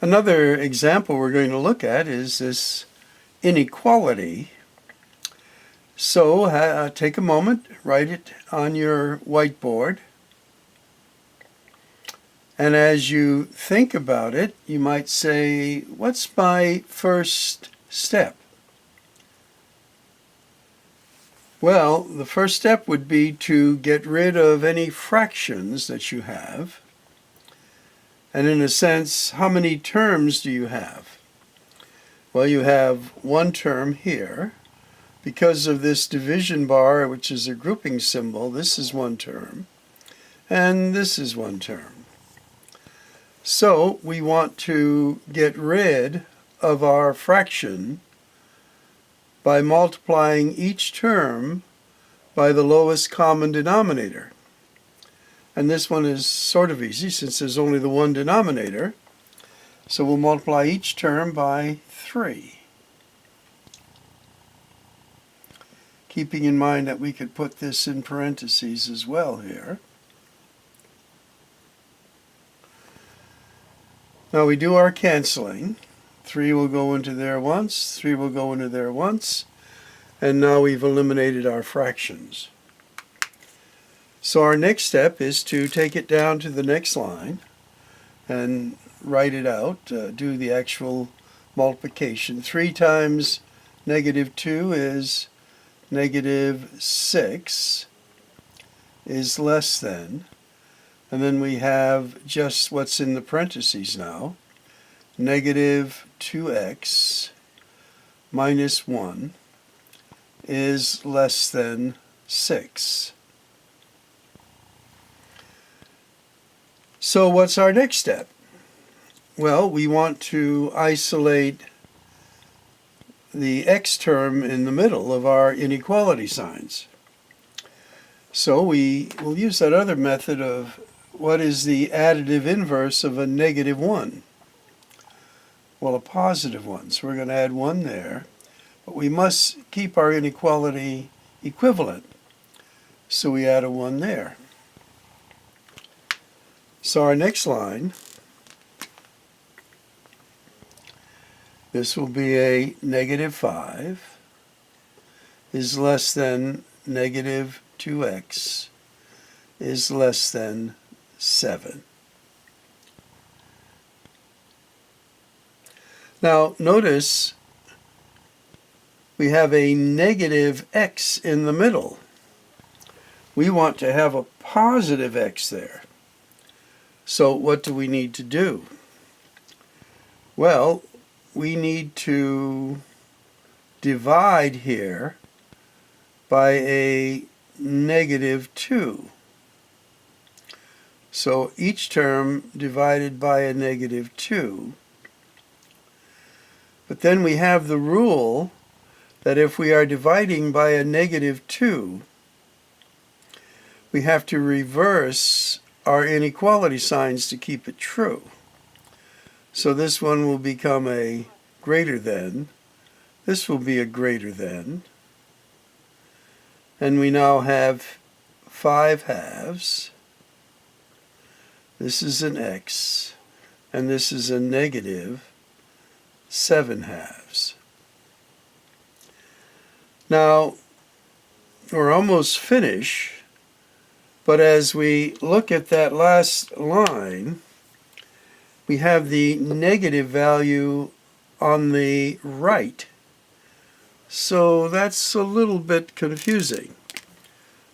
Another example we're going to look at is this inequality. So take a moment, write it on your whiteboard, and as you think about it, you might say, what's my first step? Well, the first step would be to get rid of any fractions that you have. And in a sense, how many terms do you have? Well, you have one term here. Because of this division bar, which is a grouping symbol, this is one term, and this is one term. So we want to get rid of our fraction by multiplying each term by the lowest common denominator. And this one is sort of easy since there's only the one denominator. So we'll multiply each term by 3. Keeping in mind that we could put this in parentheses as well here. Now we do our canceling. 3 will go into there once, 3 will go into there once, and now we've eliminated our fractions. So our next step is to take it down to the next line and write it out, do the actual multiplication. 3 times negative 2 is negative 6 is less than, and then we have just what's in the parentheses now, negative 2x minus 1 is less than 6. So what's our next step? Well, we want to isolate the x term in the middle of our inequality signs. So we will use that other method of what is the additive inverse of a negative 1? Well, a positive 1. So we're going to add 1 there. But we must keep our inequality equivalent. So we add a 1 there. So our next line, this will be a negative 5 is less than negative 2x is less than 7. Now notice we have a negative x in the middle. We want to have a positive x there. So what do we need to do? Well, we need to divide here by a negative 2. So each term divided by a negative 2. But then we have the rule that if we are dividing by a negative 2, we have to reverse our inequality signs to keep it true. So this one will become a greater than, this will be a greater than, and we now have 5 halves. This is an x, and this is a negative 7 halves. Now, we're almost finished, but as we look at that last line, we have the negative value on the right. So that's a little bit confusing.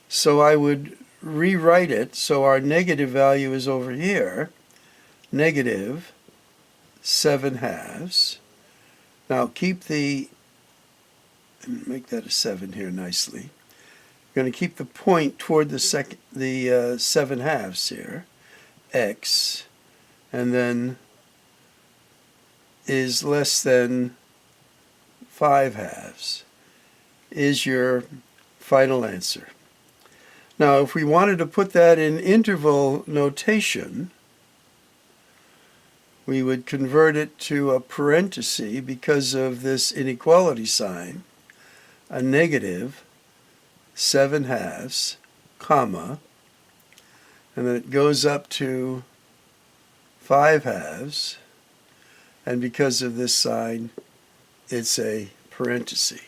So I would rewrite it so our negative value is over here, negative 7 halves. Now keep the, make that a 7 here nicely. We're going to keep the point toward the 7 halves here, x, and then is less than 5 halves is your final answer. Now if we wanted to put that in interval notation, we would convert it to a parenthesis because of this inequality sign, a negative 7 halves, comma, and then it goes up to 5 halves, and because of this sign, it's a parenthesis.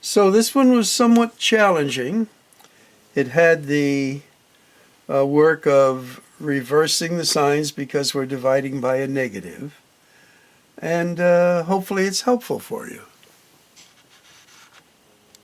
So this one was somewhat challenging. It had the work of reversing the signs because we're dividing by a negative, and hopefully it's helpful for you.